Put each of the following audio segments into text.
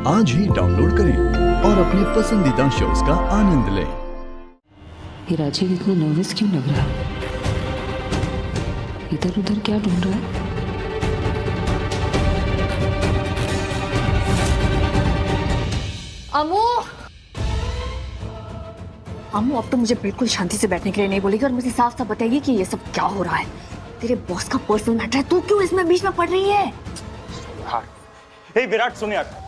आज ही डाउनलोड करें और अपने पसंदीदा शोज का आनंद लें। ये राजीव इतना नर्वस क्यों लग रहा है? इधर उधर क्या ढूंढ रहा है? अमू, अमू अब तो मुझे बिल्कुल शांति से बैठने के लिए नहीं बोलेगी और मुझे साफ साफ बताएगी कि ये सब क्या हो रहा है। तेरे बॉस का पर्सनल मैटर है, तू क्यों इसमें बीच में पड़ रही है? हाँ। हे विराट सुन यार,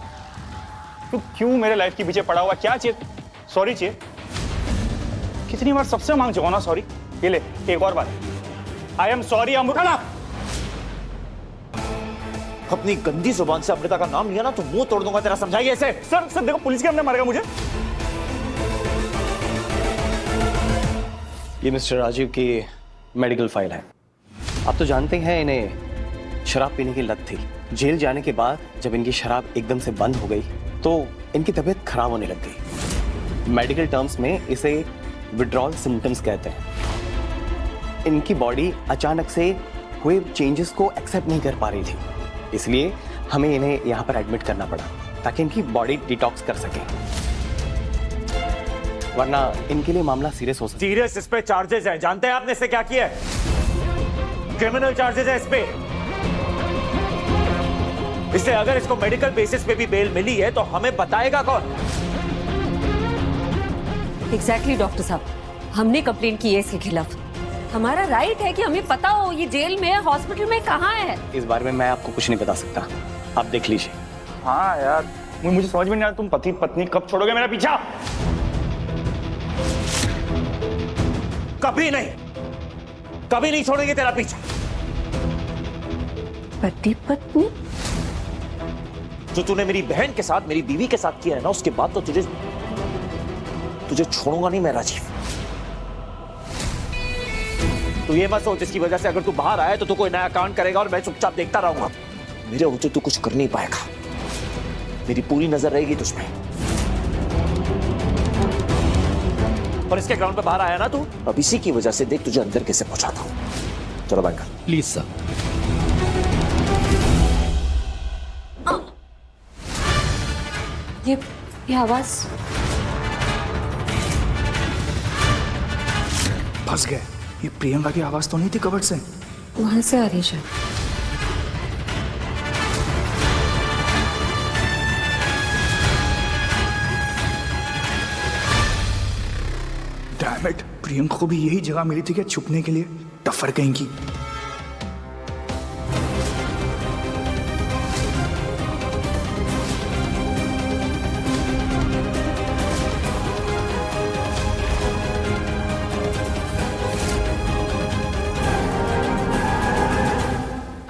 तू क्यों मेरे लाइफ के पीछे पड़ा हुआ? क्या चाहिए? सॉरी चाहिए? कितनी बार सबसे मांग चुका ना सॉरी? ये ले एक और बार। I am sorry Amrita. अपनी गंदी जुबान से अमृता का नाम लिया ना तो मुंह तोड़ दूंगा तेरा, समझाइए ऐसे। सर देखो पुलिस के हमने मारेगा मुझे। ये मिस्टर राजीव की मेडिकल फाइल है। आप तो जानते हैं इन्हें शराब पीने की लत थी। जेल जाने के बाद जब इनकी शराब एकदम से बंद हो गई तो इनकी तबीयत खराब होने लग गई। मेडिकल टर्म्स में इसे विड्रॉल सिम्टम्स कहते हैं। इनकी बॉडी अचानक से हुए चेंजेस को एक्सेप्ट नहीं कर पा रही थी, इसलिए हमें इन्हें यहाँ पर एडमिट करना पड़ा ताकि इनकी बॉडी डिटॉक्स कर सके, वरना इनके लिए मामला सीरियस हो सकता है। सीरियस इस पे चार्जेस हैं, जानते हैं आपने इससे क्या किया है? क्रिमिनल चार्जेस है इस पे। इससे अगर इसको मेडिकल बेसिस पे भी बेल मिली है तो हमें बताएगा कौन? एग्जैक्टली डॉक्टर साहब, हमने कंप्लेंट की है इसके खिलाफ। हमारा राइट है कि हमें पता हो ये जेल में हॉस्पिटल में कहाँ है। इस बारे में मैं आपको कुछ नहीं बता सकता, आप देख लीजिए। हाँ यार, मुझे समझ में नहीं आ रहा तुम पति पत्नी कब छोड़ोगे मेरा पीछा? कभी नहीं, कभी नहीं छोड़ेंगे तेरा पीछा। पति पत्नी? जो तूने मेरी बहन के साथ, मेरी बीवी के साथ किया है ना, उसके बाद तो तुझे छोड़ूंगा नहीं मैं राजीव। तू ये मत सोच इसकी वजह से अगर तू बाहर आया तो तू कोई नया कांड करेगा और मैं चुपचाप देखता रहूंगा। मेरे होते तू कुछ कर नहीं पाएगा, मेरी पूरी नजर रहेगी तुझ पे। और इसके ग्राउंड पे बाहर आया ना तू, अब इसी की वजह से देख तुझे अंदर कैसे पहुंचाता हूं। चलो बैंक प्लीज सर। ये आवाज फंस गए। ये प्रियंका की आवाज तो नहीं थी कबर्ड से? वहां से आ रही है। डैम इट, प्रियंका को भी यही जगह मिली थी क्या छुपने के लिए? टफर कहीं की।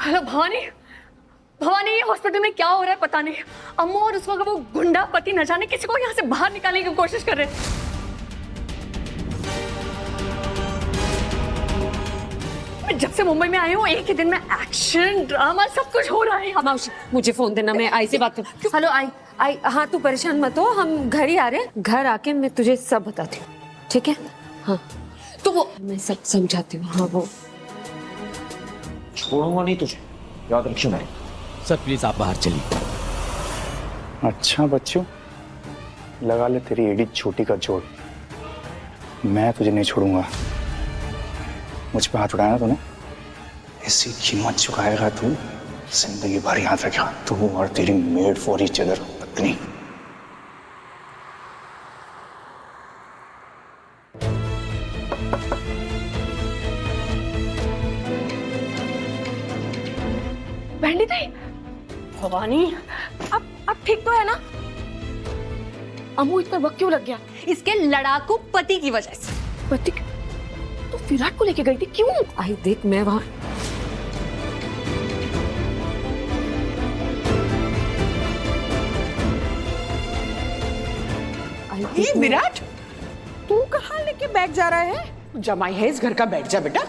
हेलो भवानी, भवानी ये हॉस्पिटल में क्या हो रहा है पता नहीं। अम्मू और उसका वो गुंडा पति न जाने किसी को यहाँ से बाहर निकालने की कोशिश कर रहे हैं। मैं जब से मुंबई में आई हूँ एक ही दिन में एक्शन ड्रामा सब कुछ हो रहा है। माउशी मुझे फोन देना, मैं आई से बात करूँ। हेलो आई, हाँ तू परेशान मत हो, हम घर ही आ रहे हैं। घर आके मैं तुझे सब बताती हूँ, ठीक है? हाँ तो वो मैं सब समझाती हूँ। हाँ वो छोड़ूंगा नहीं तुझे, याद रखियो। मैं सर प्लीज आप बाहर चलिए। अच्छा बच्चों, लगा ले तेरी एडी छोटी का जोड़। मैं तुझे नहीं छोड़ूंगा। मुझ पे हाथ उठाया ना तूने, ऐसी कीमत चुकाएगा तू जिंदगी भर। याद रखियो, तू और तेरी मेड फॉर ईच अदर पत्नी। बहनी दी, भवानी अब ठीक तो है ना? अमू इतना वक्त क्यों लग गया? इसके लड़ाकू पति की वजह से। पति तो विराट को लेके गई थी, क्यों? आई देख मैं वहां। ये विराट, तू कहाँ लेके बैग जा रहा है? जमाई है इस घर का, बैठ जा बेटा।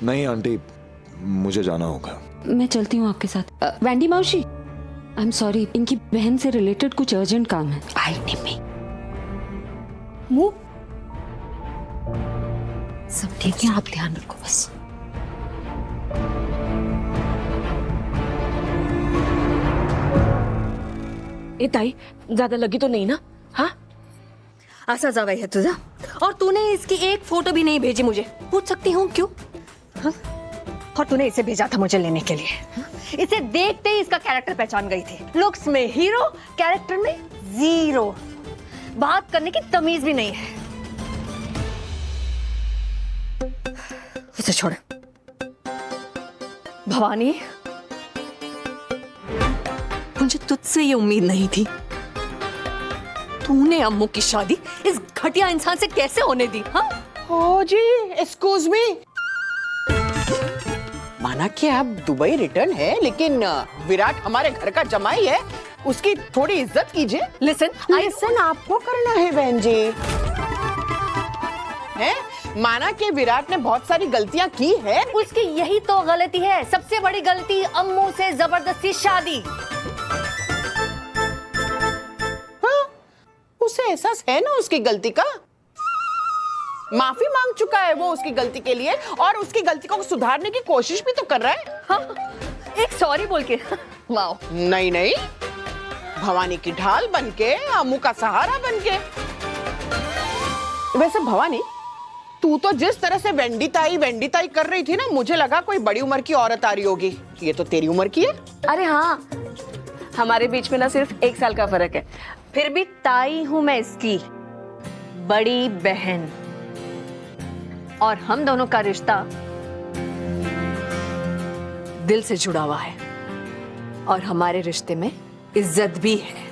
नहीं आंटी, मुझे जाना होगा। मैं चलती हूँ आपके साथ। वैंडी मौसी, आई एम सॉरी, इनकी बहन से रिलेटेड कुछ अर्जेंट काम है। आई निम्मी। मुंह सब ठीक है, आप ध्यान रखो बस। ए ताई, ज्यादा लगी तो नहीं ना? हाँ, ऐसा जावाई है तुझा, और तूने इसकी एक फोटो भी नहीं भेजी मुझे। पूछ सकती हूँ क्यों? हाँ? और तूने इसे भेजा था मुझे लेने के लिए। हाँ? इसे देखते ही इसका कैरेक्टर पहचान गई थी। लुक्स में हीरो, कैरेक्टर में जीरो। बात करने की तमीज भी नहीं है। उसे छोड़। भवानी, मुझे तुझसे ये उम्मीद नहीं थी। तूने अम्मू की शादी इस घटिया इंसान से कैसे होने दी? हाँ? ओ जी, एक्सक्यूज मी। माना कि आप दुबई रिटर्न है, लेकिन विराट हमारे घर का जमाई है, उसकी थोड़ी इज्जत कीजिए। लिसन आपको करना है बहन जी। है? माना कि विराट ने बहुत सारी गलतियां की है। उसकी यही तो गलती है, सबसे बड़ी गलती, अम्मू से जबरदस्ती शादी। हाँ, उसे एहसास है ना उसकी गलती का। माफी मांग चुका है वो उसकी गलती के लिए, और उसकी गलती को सुधारने की कोशिश भी तो कर रहा है। हाँ, एक सॉरी बोल के। वाओ। नहीं नहीं, भवानी की ढाल बनके, अम्मू का सहारा बनके। वैसे भवानी, तू तो जिस तरह से वेंडी ताई कर रही थी ना, मुझे लगा कोई बड़ी उम्र की औरत आ रही होगी। ये तो तेरी उम्र की है। अरे हाँ, हमारे बीच में ना सिर्फ 1 साल का फर्क है, फिर भी ताई हूं मैं इसकी, बड़ी बहन। और हम दोनों का रिश्ता दिल से जुड़ा हुआ है, और हमारे रिश्ते में इज्जत भी है।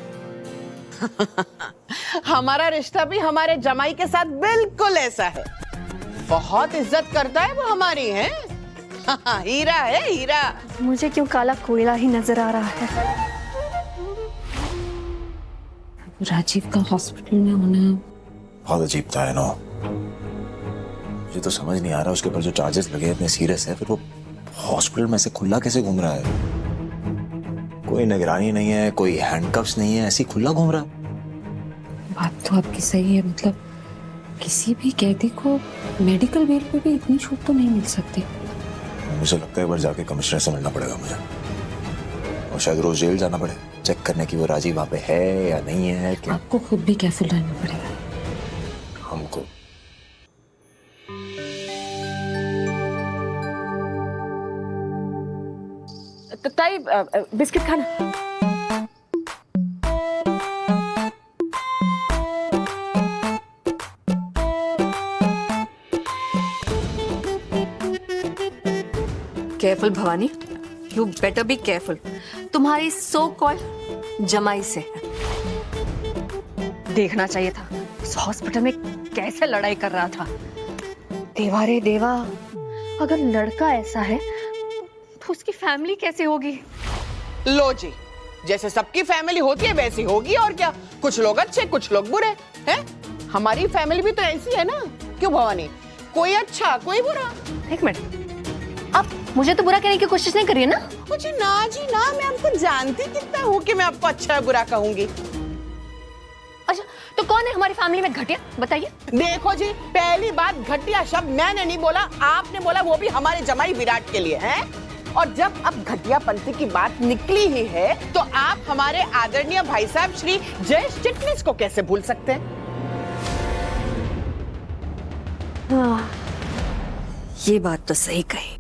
हमारा रिश्ता भी हमारे जमाई के साथ बिल्कुल ऐसा है। बहुत इज्जत करता है वो हमारी, है। हीरा है, हीरा। मुझे क्यों काला कोयला ही नजर आ रहा है? राजीव का हॉस्पिटल में होना बहुत अजीब था, है ना? मुझे तो समझ नहीं आ रहा उसके ऊपर जो चार्जेस लगे इतने सीरियस है, फिर वो हॉस्पिटल में से खुला कैसे घूम रहा है? कोई निगरानी नहीं है, कोई हैंडकफ्स नहीं है, ऐसी खुला घूम रहा है। बात तो आपकी सही है, मतलब किसी भी कैदी को मेडिकल बेल पे भी इतनी छूट तो नहीं मिल सकती। मुझे लगता है एक बार जाके कमिश्नर से मिलना पड़ेगा मुझे, और शायद रोज जेल जाना पड़े चेक करने की वो राजीव वहां पे है या नहीं है। कि आपको खुद भी केयरफुल रहना पड़ेगा। हमको ताई, बिस्किट खाना। Careful Bhavani, you better be careful. तुम्हारी सो कॉल्ड जमाई से देखना चाहिए था उस हॉस्पिटल में कैसे लड़ाई कर रहा था। देवा रे देवा, अगर लड़का ऐसा है तो उसकी फैमिली कैसे होगी? लो जी, जैसे सबकी फैमिली होती है वैसी होगी, और क्या। कुछ लोग अच्छे, कुछ लोग बुरे हैं। हमारी फैमिली भी तो ऐसी है ना, क्यों भवानी? कोई अच्छा, कोई बुरा। एक मिनट, आप मुझे तो बुरा कहने की कोशिश नहीं करिए ना। मुझे ना जी ना, मैं आपको जानती कितना हूँ कि मैं आपको अच्छा है बुरा कहूंगी। अच्छा, तो कौन है हमारी फैमिली में घटिया, बताइए। देखो जी, पहली बात, घटिया शब्द मैंने नहीं बोला, आपने बोला, वो भी हमारे जमाई विराट के लिए, है। और जब अब घटियापंथी की बात निकली ही है, तो आप हमारे आदरणीय भाई साहब श्री जयेश चिटनिस को कैसे भूल सकते हैं? ये बात तो सही कही।